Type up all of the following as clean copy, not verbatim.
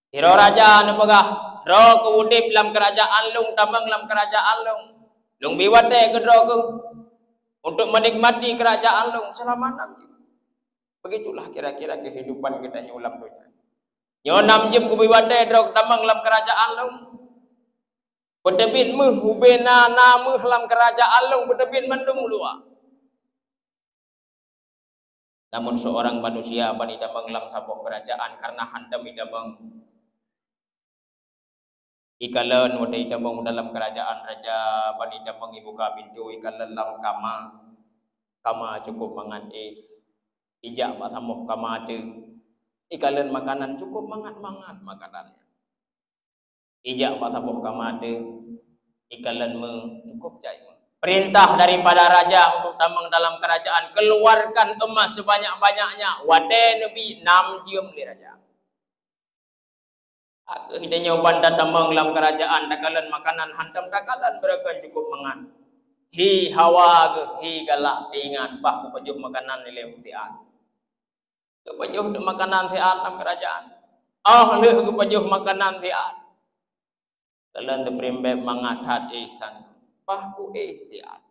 Iro raja anu pegah ro kewudip lam kerajaan lung tambang lam kerajaan lung biwate kedro ke untuk menikmati kerajaan lung selama 6 jam. Begitulah kira-kira kehidupan kita nyulam dunia. Nyo 6 jam ku biwate dro tambang lam kerajaan lung. Bedebin meh hubena na meh lam kerajaan lung bedebin mendung luar. Namun seorang manusia bani damang lam sabuh kerajaan karena handam idamang ikalan wadai damang dalam kerajaan raja bani damang ibu ka pintu ikalan lam kama cukup mangan ijak matamuh kama ada ikalan makanan cukup mangat makanannya ijak matamuh kama ada ikalan cukup jai. Perintah daripada raja untuk damang dalam kerajaan, keluarkan emas sebanyak-banyaknya. Wadai Nabi 6 jam li raja. Hidanya banda damang dalam kerajaan, dakalan makanan hantam dakalan mereka cukup mangan. Hi hawa ke, hi galak ingat bah kepajuh makanan nilai mutian. Kepajuh makanan tiat dalam kerajaan. Leh kepajuh makanan tiat. Kalian terperimbe mangat hati sang. Bahku tiat.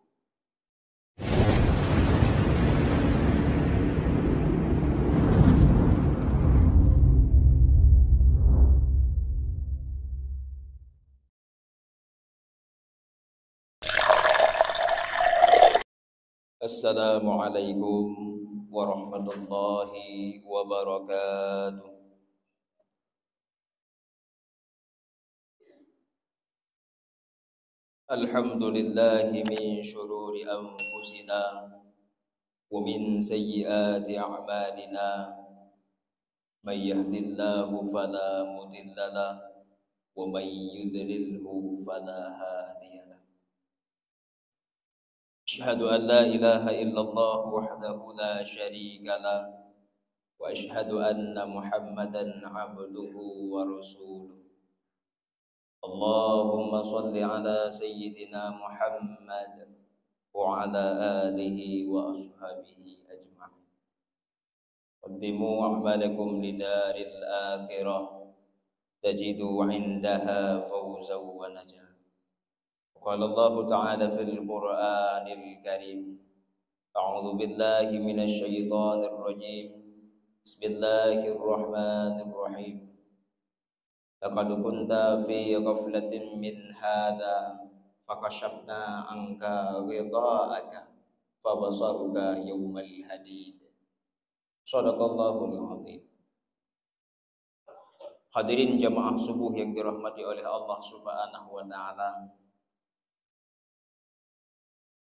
Assalamualaikum warahmatullahi wabarakatuh. Alhamdulillahi min syururi anfusina wa min sayyiati a'malina. May yahdillahu fala mudhillalah wa may yudlilhu fala hadiyalah. Asyhadu an la ilaha illallah wahdahu la syarika lah wa asyhadu anna Muhammadan abduhu wa rasuluh. Allahumma salli ala sayyidina Muhammad wa ala alihi wa ashabihi ajma'in. Qaddimu a'malakum lidaril akhirah tajidu 'indaha fawzan wa najah. Qala Allah Ta'ala fil Qur'anil Karim. A'udzu billahi minasy syaithanir rajim. Bismillahirrahmanirrahim. Laqad kunta fi ghaflatin min hadha fakashafna anka ghita'aka fabasaruka yawmal hadid. Shadaqallahul azim. Hadirin jamaah subuh yang dirahmati oleh Allah Subhanahu wa taala.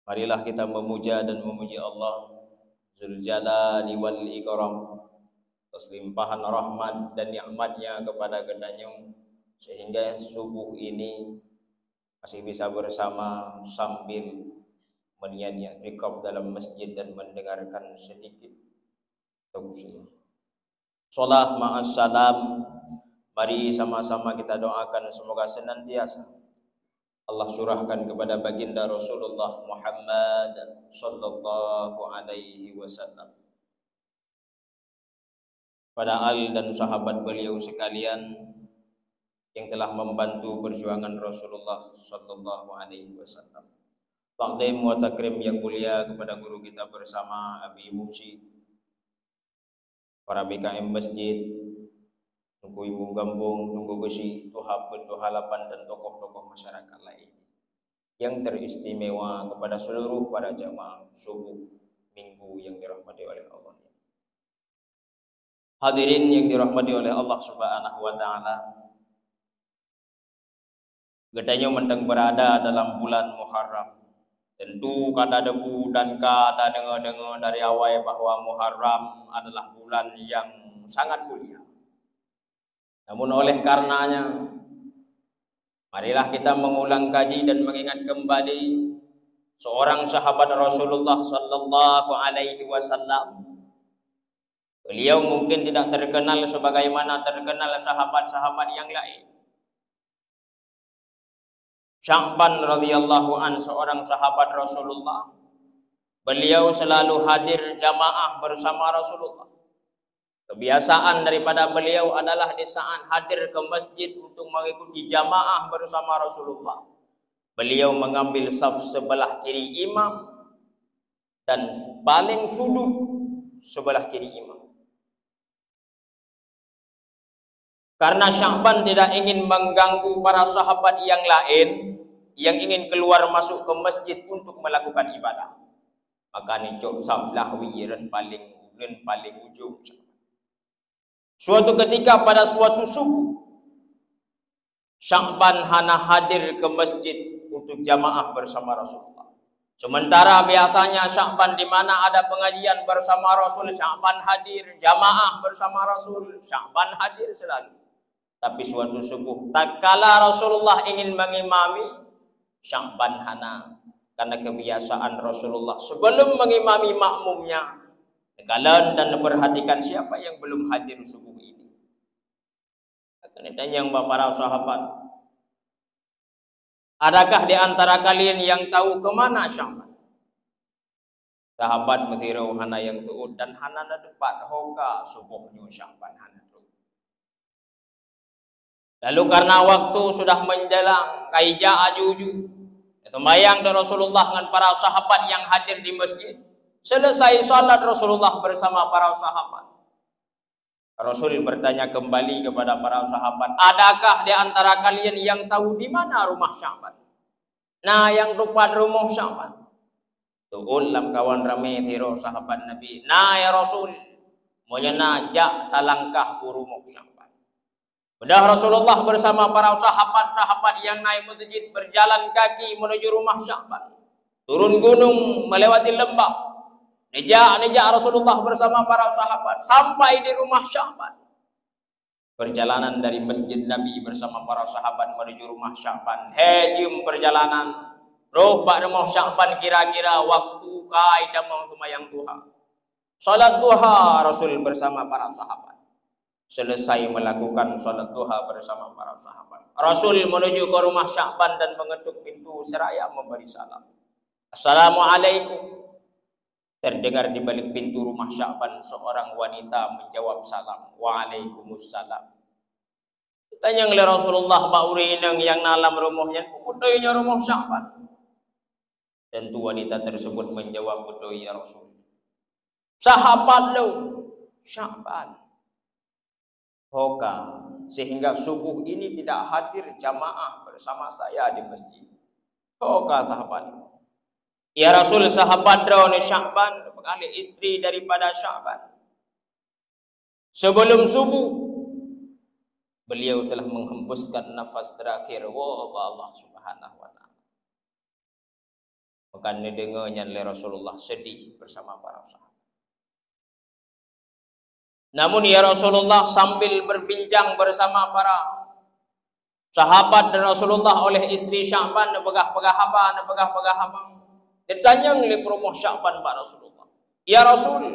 Marilah kita memuja dan memuji Allah Dzul Jalali wal Ikram atas limpahan rahmat dan nikmatnya kepada kepadanya, sehingga subuh ini masih bisa bersama sambil meniat-niat ikaf dalam masjid dan mendengarkan sedikit tausiah. Salat ma'as salam, mari sama-sama kita doakan semoga senantiasa Allah surahkan kepada baginda Rasulullah Muhammad sallallahu alaihi wasallam, pada al dan sahabat beliau sekalian yang telah membantu perjuangan Rasulullah sallallahu alaihi wasallam. Takdim wa takrim yang mulia kepada guru kita bersama Abi Mumsi, para BKM masjid, tunggu ibu gambung, tunggu besi, tuhab, halapan dan tokoh-tokoh masyarakat lain yang teristimewa kepada seluruh para jamaah subuh minggu yang dirahmati oleh Allah. Hadirin yang dirahmati oleh Allah Subhanahu wa taala. Gedanya mentang berada dalam bulan Muharram. Tentu kada debu dan kada dengar-dengar dari awal bahwa Muharram adalah bulan yang sangat mulia. Namun oleh karenanya, marilah kita mengulang kaji dan mengingat kembali seorang sahabat Rasulullah sallallahu alaihi wasallam. Beliau mungkin tidak terkenal sebagaimana terkenal sahabat-sahabat yang lain. Sya'ban radhiyallahu an, seorang sahabat Rasulullah. Beliau selalu hadir jamaah bersama Rasulullah. Kebiasaan daripada beliau adalah di saat hadir ke masjid untuk mengikuti jamaah bersama Rasulullah, beliau mengambil saf sebelah kiri imam dan paling sudut sebelah kiri imam. Karena Sya'ban tidak ingin mengganggu para sahabat yang lain yang ingin keluar masuk ke masjid untuk melakukan ibadah, maka nicok sablah wiran paling ujung. Suatu ketika pada suatu subuh, Sya'ban hana hadir ke masjid untuk jamaah bersama Rasulullah. Sementara biasanya Sya'ban di mana ada pengajian bersama Rasul, Sya'ban hadir, jamaah bersama Rasul, Sya'ban hadir selalu. Tapi suatu subuh, tak kala Rasulullah ingin mengimami, Sya'ban hana. Karena kebiasaan Rasulullah sebelum mengimami makmumnya, kalian dan perhatikan siapa yang belum hadir subuh ini. Akan ditanya para sahabat, adakah di antara kalian yang tahu kemana Sya'ban? Sahabat methirau hana yang tu'ud dan hana depat hoka subuhnya Sya'ban hana. Lalu karena waktu sudah menjelang kaija ajuju, sembahyang dari Rasulullah dengan para sahabat yang hadir di masjid. Selesai salat Rasulullah bersama para sahabat, Rasul bertanya kembali kepada para sahabat, adakah di antara kalian yang tahu di mana rumah Sya'ban? Nah, yang rupa rumah Sya'ban. Tu'ulam kawan ramai hero sahabat Nabi. Nah ya Rasul, menyenajak talangkah rumah Sya'ban. Sudah Rasulullah bersama para sahabat-sahabat yang naik masjid berjalan kaki menuju rumah Sya'ban. Turun gunung melewati lembah. Nejak Rasulullah bersama para sahabat sampai di rumah Sya'ban. Perjalanan dari masjid Nabi bersama para sahabat menuju rumah Sya'ban. Hejim perjalanan. Roh bak rumah Sya'ban kira-kira waktu kaidah mau sembahyang duha. Salat duha Rasul bersama para sahabat. Selesai melakukan salat duha bersama para sahabat, Rasul menuju ke rumah Sya'ban dan mengetuk pintu seraya memberi salam. Assalamualaikum. Terdengar di balik pintu rumah Sya'ban seorang wanita menjawab salam. Waalaikumsalam. Tanya oleh Rasulullah baurinang yang dalam rumahnya, "Budoynya rumah Sya'ban?" Tentu wanita tersebut menjawab, "Budoy ya Rasul. Sahabat lo Sya'ban." Hoka sehingga subuh ini tidak hadir jamaah bersama saya di masjid. Hoka sahabat. Ya Rasul, sahabat Rasul Sya'ban, kali istri daripada Sya'ban. Sebelum subuh, beliau telah menghembuskan nafas terakhir. Wah, Allah Subhanahu wa ta'ala. Maka didengarnya oleh Rasulullah sedih bersama para sahabat. Namun ya Rasulullah sambil berbincang bersama para sahabat dan Rasulullah oleh istri Sya'ban, pegah-pegah apa? Ditanya oleh promoh Sya'ban Pak Rasulullah, ya Rasul,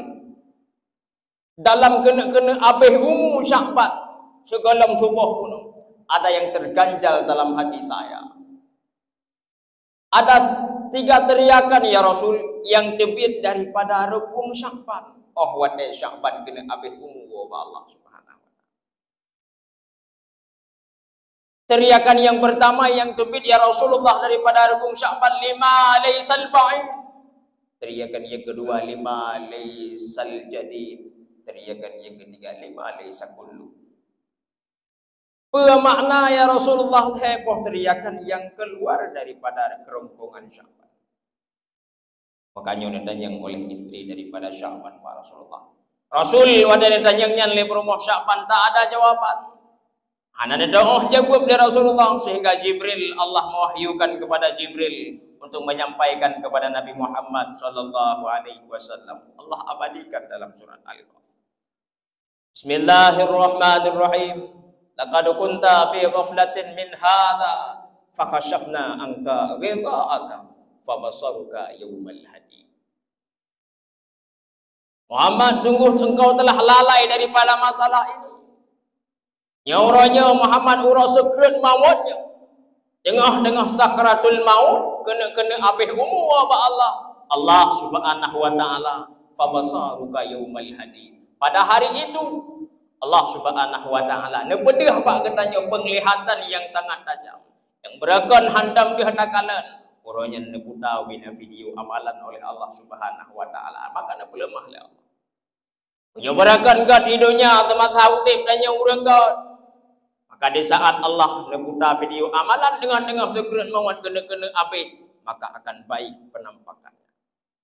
dalam kena abih umum Sya'ban segala tubuh gunung, ada yang terganjal dalam hati saya. Ada 3 teriakan ya Rasul yang debit daripada rebung Sya'ban. Oh wadai Sya'ban kena abih umum wa Allah Subhanahu wa ta'ala. Teriakan yang pertama yang debit ya Rasulullah daripada rebung Sya'ban, 5 laysal ba'id. Teriakan yang kedua, 5 laysal jadid. Teriakan yang ketiga, 5 laysa kullu. Bermakna ya Rasulullah heboh teriakan yang keluar daripada kerongkongan Sya'ban. Makanya ditanya oleh istri daripada Sya'ban Pak Rasulullah. Rasul wadah ditanyanya oleh rumah Sya'ban tak ada jawaban. Ana doa jawab dari Rasulullah sehingga Jibril, Allah mewahyukan kepada Jibril untuk menyampaikan kepada Nabi Muhammad sallallahu alaihi wasallam. Allah abadikan dalam surat Al-Kahf. Bismillahirrahmanirrahim. Laqad kunta fi ghaflatin min hadza fakashafna anka ghidha'aka fabasaruka yawmal hadid. Muhammad, sungguh engkau telah lalai daripada masalah ini. Nyauranya Muhammad urus sekret mautnya. Tengah-tengah sakratul maut kena abih umur apa Allah. Allah Subhanahu wa ta'ala fabasaruka yawmal hadid. Pada hari itu Allah Subhanahu wa taala nepedah pak katanya penglihatan yang sangat tajam. Yang berakan handam di hadakalan. Orangnya neputau bina video amalan oleh Allah Subhanahu wa taala. Maka nepelemah oleh Allah. Nyobarakan kat hidupnya temat hautip tanya urang kat. Maka di saat Allah neputa video amalan dengan sekeren mawat kena-kena abid, maka akan baik penampakannya.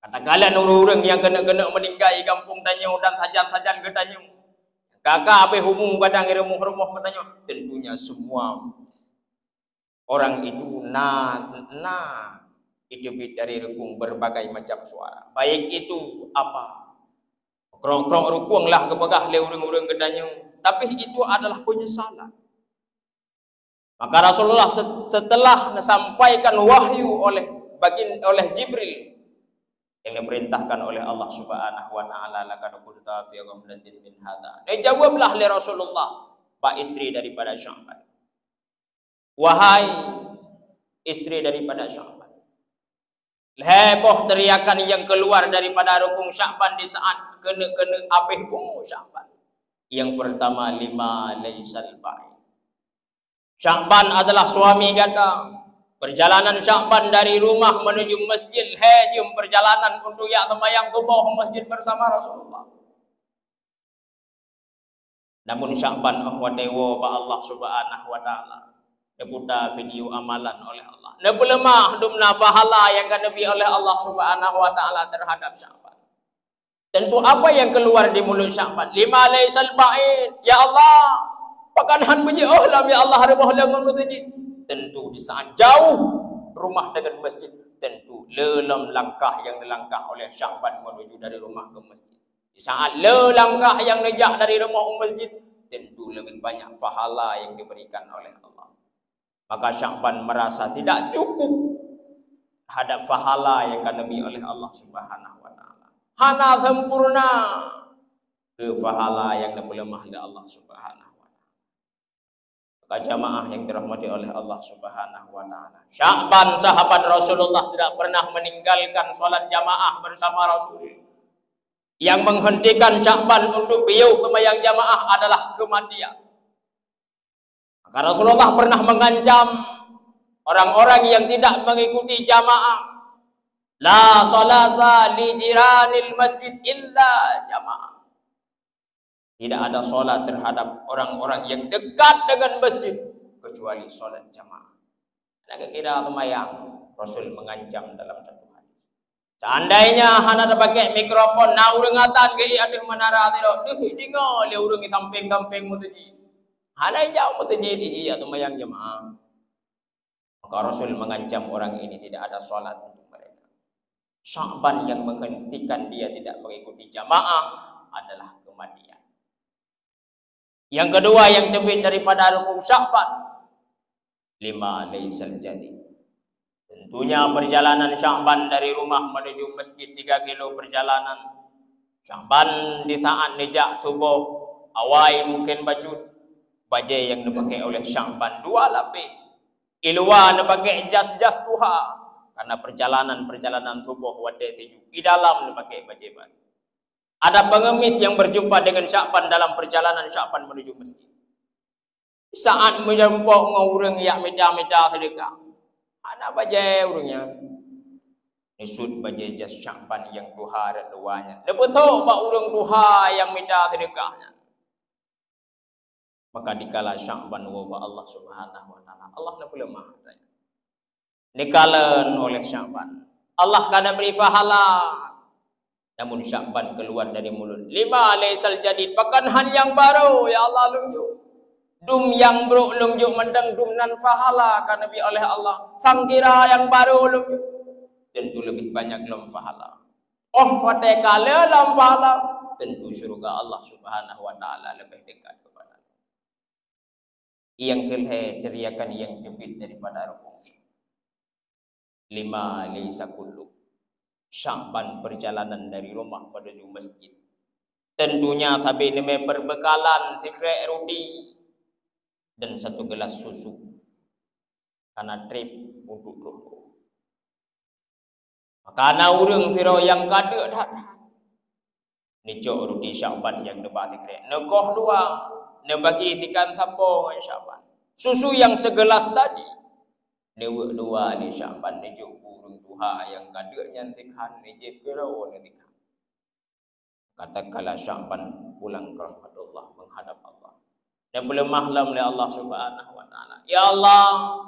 Katakanlah orang-orang yang kena-kena meninggai kampung tanya dan sajan-sajan katanya. Kakak abih humum kadang remuh-remuh katanya. Tentunya semua orang itu hidup dari rekung berbagai macam suara. Baik itu apa? Krong-krong rukung lah kepegah le orang-orang katanya. Tapi itu adalah penyesalan. Maka Rasulullah setelah sampaikan wahyu oleh Jibril yang diperintahkan oleh Allah Subhanahu wa taala, laqad kunta fi ghaflatin min hadza. Jawablah li Rasulullah, pak istri daripada Sya'ban. Wahai istri daripada Sya'ban. Heboh teriakan yang keluar daripada rukun Sya'ban di saat kena abih Sya'ban. Yang pertama, 5 laisal ba'i. Sya'ban adalah suami ganda. Perjalanan Sya'ban dari rumah menuju masjid hajim perjalanan untuk yang tubuh masjid bersama Rasulullah. Namun Sya'ban ahwadewo ba Allah Subhanahu wa taala nebuta video amalan oleh Allah. Nebelemah dumna fahala yang kanabi oleh Allah Subhanahu wa taala terhadap Sya'ban. Tentu apa yang keluar di mulut Sya'ban? 5 laisal ba'id. Ya Allah, pakanhan puji ohlam ya Allah rebah langun mutajid. Tentu di saat jauh rumah dengan masjid, tentu lelam langkah yang dilangkah oleh Sya'ban menuju dari rumah ke masjid. Di saat langkah yang nejah dari rumah ke masjid, tentu lebih banyak pahala yang diberikan oleh Allah. Maka Sya'ban merasa tidak cukup terhadap pahala yang diberi oleh Allah Subhanahu wa taala. Hana sempurna ke pahala yang dibelemah oleh Allah Subhanahu. Jamaah yang dirahmati oleh Allah Subhanahu wa taala. Sya'ban sahabat Rasulullah tidak pernah meninggalkan salat jamaah bersama Rasul. Yang menghentikan Sya'ban untuk beliau sembahyang jamaah adalah kematian. Maka Rasulullah pernah mengancam orang-orang yang tidak mengikuti jamaah. La salata li jiranil masjid illa jamaah. Tidak ada solat terhadap orang-orang yang dekat dengan masjid kecuali solat jamaah. Ada kira lumayan Rasul mengancam dalam satu hadis. Seandainya hana ada pakai mikrofon, na urangatan ke aduh menara tiro, duh dingo le urang tamping-tamping mutaji. Hana jauh mutaji di atau mayang jamaah. Maka Rasul mengancam orang ini tidak ada solat untuk mereka. Sya'ban yang menghentikan dia tidak mengikuti jamaah adalah kematian. Yang kedua yang terbit daripada rukun Sya'ban, 5 laisal jadi. Tentunya perjalanan Sya'ban dari rumah menuju masjid 3 kilo perjalanan. Sya'ban di saat nejak subuh awai mungkin baju yang dipakai oleh Sya'ban 2 lapis. Ilwa dipakai jas duha karena perjalanan subuh wadai tuju. Di dalam dipakai baju. Ada pengemis yang berjumpa dengan Sya'ban dalam perjalanan Sya'ban menuju masjid. Saat menjemput ngurang yang meda-meda sedekah. Anak bajai urangnya. Nisut bajai jas Sya'ban yang duha dan duanya. Lebetul pak urang duha yang meda sedekahnya. Maka dikala Sya'ban wa Allah Subhanahu wa taala. Allah nak lemah. Dikala oleh Sya'ban. Allah kada beri pahala. Namun Sya'ban keluar dari mulut. 5 laisal jadid. Pakanhan yang baru. Ya Allah lunjuk. Dum yang bro lunjuk mendang dum nan fahala. Kan Nabi oleh Allah. Sangkira yang baru lunjuk. Tentu lebih banyak lam fahala. Oh pada kala lam fahala. Tentu syurga Allah Subhanahu wa ta'ala lebih dekat kepada. Yang kelih teriakan yang debit daripada rukun. 5 laisa kullu. Sya'ban perjalanan dari rumah menuju masjid. Tentunya tapi ini berbekalan 3 roti dan 1 gelas susu. Karena trip untuk roh. Maka na urang tiro yang kada dah. Ni cok rudi Sya'ban yang debat tikre. Nekoh dua, ne bagi tikan tapo Sya'ban. Susu yang segelas tadi. Ne dua ni Sya'ban ni juk burung tuha yang kada nyantikan ni jep kero ni tikan. Katakanlah Sya'ban pulang ke rahmatullah menghadap Allah. Dan belum mahlam oleh Allah Subhanahu wa taala. Ya Allah,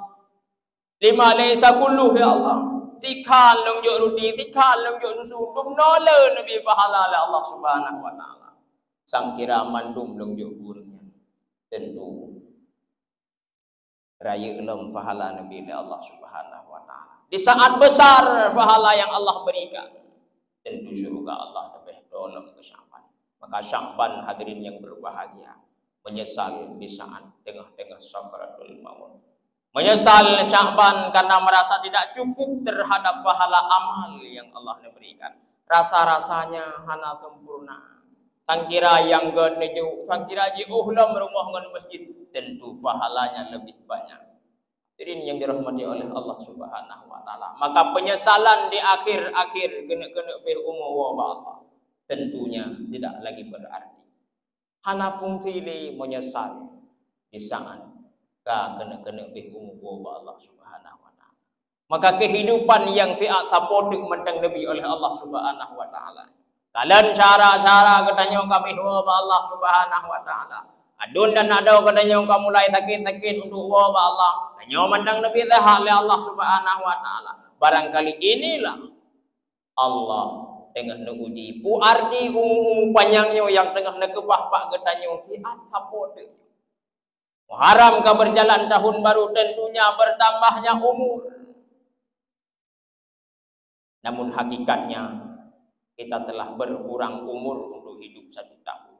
lima laisa kulluh ya Allah. Tikan long juk rudi, tikan long juk susu. Dum nole Nabi fahala oleh Allah Subhanahu wa taala. Sang kira mandum long juk burungnya. Tentu raya lom fahala Nabi oleh Allah Subhanahu wa taala. Di saat besar fahala yang Allah berikan, tentu syurga Allah lebih tolong ke Sya'ban. Maka Sya'ban hadirin yang berbahagia, menyesal di saat tengah-tengah sakaratul maut. Menyesal Sya'ban karena merasa tidak cukup terhadap pahala amal yang Allah berikan. Rasa-rasanya hana sempurna. Tangkira yang geneju, tangkira ji uhlam rumah ngan masjid, tentu pahalanya lebih banyak. Hadirin yang dirahmati oleh Allah Subhanahu wa taala. Maka penyesalan di akhir-akhir kena-kena be umur wa Allah tentunya tidak lagi berarti. Hana fungsi menyesal di saat kena be umur wa Allah Subhanahu wa taala. Maka kehidupan yang fiat tapoduk mentang Nabi oleh Allah Subhanahu wa taala. Kalian cara-cara katanya kami wa Allah Subhanahu wa taala. Adun dan ada katanya kamu mulai sakit-sakit untuk wa Allah. Hanya mandang Nabi dah oleh Allah Subhanahu wa taala. Barangkali inilah Allah tengah nguji pu arti umum panjangnya yang tengah nekebah pak katanya fiat tapoduk. Muharram ka berjalan tahun baru tentunya bertambahnya umur. Namun hakikatnya kita telah berkurang umur untuk hidup 1 tahun.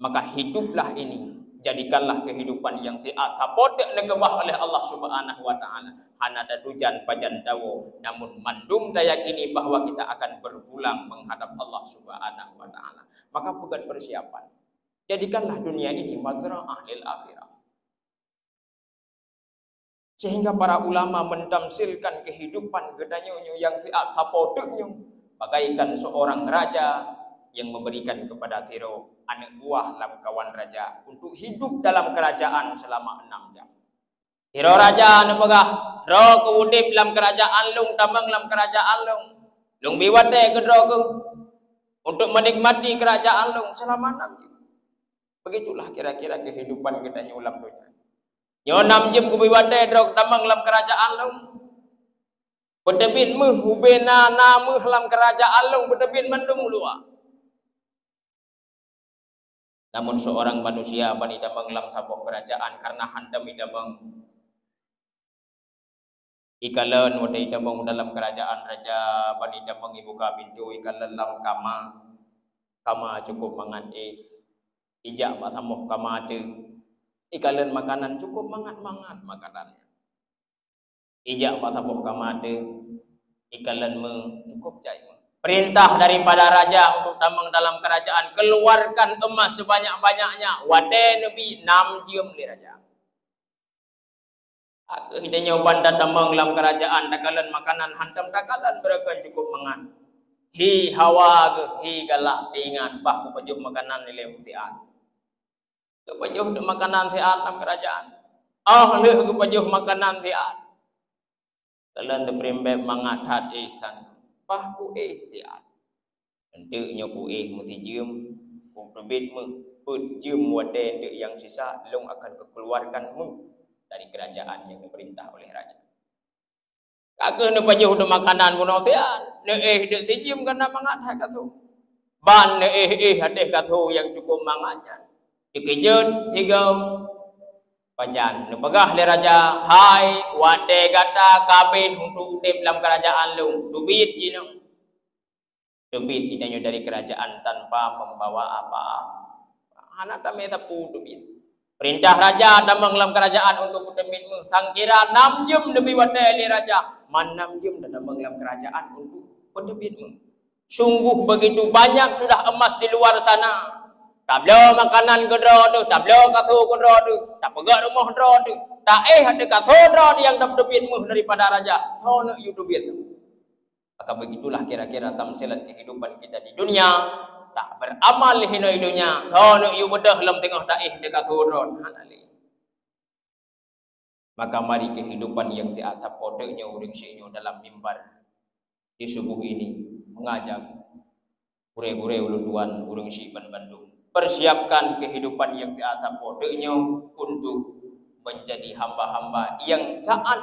Maka hiduplah ini, jadikanlah kehidupan yang tiat tapodek nekebah oleh Allah Subhanahu wa taala. Hana tujan pajan tawo, namun mandum dayakini bahwa kita akan berpulang menghadap Allah Subhanahu wa taala. Maka bukan persiapan. Jadikanlah dunia ini mazra'ah lil akhirah. Sehingga para ulama mentamsilkan kehidupan gedanyonyo yang fiat tapoduknya bagaikan seorang raja yang memberikan kepada Tiro anak buah dalam kawan raja untuk hidup dalam kerajaan selama 6 jam. Tiro raja nepegah ro keudip dalam kerajaan lung tambang dalam kerajaan lung. Lung biwate ke ro ke untuk menikmati kerajaan lung selama 6 jam. Begitulah kira-kira kehidupan kita nyulam dunia. Nyo 6 jam kubiwate drog tambang dalam kerajaan long. Pedebit meh hubena nama dalam kerajaan long pedebit mendung luar. Namun seorang manusia bani damang dalam sabuh kerajaan karena handam damang ikalan wadai damang dalam kerajaan raja bani damang ibu ka pintu ikalan dalam kama cukup mangan ijak matamuh kama ada ikalan makanan cukup mangat-mangat makanannya. Ijak matamuh kama ada ikalan cukup jai. Perintah daripada raja untuk damang dalam kerajaan, keluarkan emas sebanyak-banyaknya. Wadai Nabi 6 jam li raja. Hidupnya bandar damang dalam kerajaan, dakalan makanan hantam dakalan mereka cukup mangan. Hi hawa ke, hi galak diingat bah kupajuh makanan nilai mutian. Kupajuh makanan tian dalam kerajaan. Leh kupajuh makanan tian. Kalian terperimbeb mangat hat san. Bah ku tian. Nanti ku muti jam, ku terbit put jam wadai yang sisa long akan kekeluarkan dari kerajaan yang diperintah oleh raja. Kakek ne pajuh de makanan buno tian, ne de tijim kana mangat ha katu. Ban ne hadeh katu yang cukup mangatnya. Dikejut tigau pajan ne pegah le raja, hai wate gata kabeh untuk udip dalam kerajaan lu. Dubit jinung. Dubit idanya dari kerajaan tanpa membawa apa. Anak kami tapu dubit. Perintah raja damang dalam kerajaan untuk udemit sangkira 6 jam lebih wate le raja. Man 6 jam damang dalam kerajaan untuk udemit. Sungguh begitu banyak sudah emas di luar sana. Tablo makanan kedro tu, tablo kathu kedro tu, tak pegak rumah kedro tu, tak ada kathu kedro yang dapat debit muh daripada raja. Tau nak you debit tu. Maka begitulah kira-kira tamsilan kehidupan kita di dunia. Tak beramal hina dunia, tanu yu bedah lam tengah daih dekat hurun. Maka mari kehidupan yang tiada podenya uring sinyo dalam mimbar di subuh ini mengajak gure-gure ulun tuan uring siban Bandung. Persiapkan kehidupan yang tiada podenya untuk menjadi hamba-hamba yang taat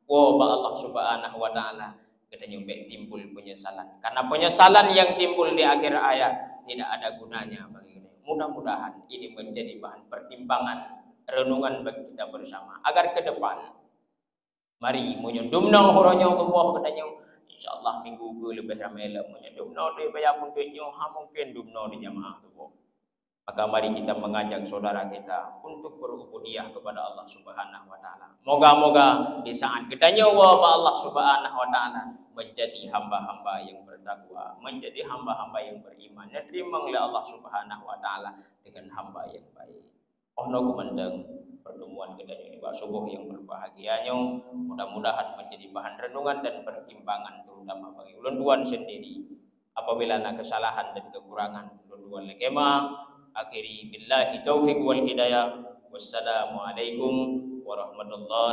kepada Allah Subhanahu wa taala. Katanya timbul penyesalan. Karena penyesalan yang timbul di akhir ayat tidak ada gunanya bagi kita. Mudah-mudahan ini menjadi bahan pertimbangan renungan bagi kita bersama agar ke depan mari menyedumna horonya tubuh katanya insyaallah minggu ke lebih ramai lah menyedumna di bayar puntuknya mungkin dumna di jamaah tubuh. Maka mari kita mengajak saudara kita untuk berubudiyah kepada Allah Subhanahu wa taala. Moga-moga di saat kita nyawa Allah Subhanahu wa taala menjadi hamba-hamba yang bertakwa, menjadi hamba-hamba yang beriman, dan terima oleh Allah Subhanahu wa taala dengan hamba yang baik. Ono kumandang pertemuan kita ini Pak subuh yang berbahagianya, mudah-mudahan menjadi bahan renungan dan pertimbangan terutama bagi ulun tuan sendiri. Apabila ada kesalahan dan kekurangan ulun tuan lekema, akhiri billahi taufiq wal hidayah. Wassalamualaikum warahmatullahi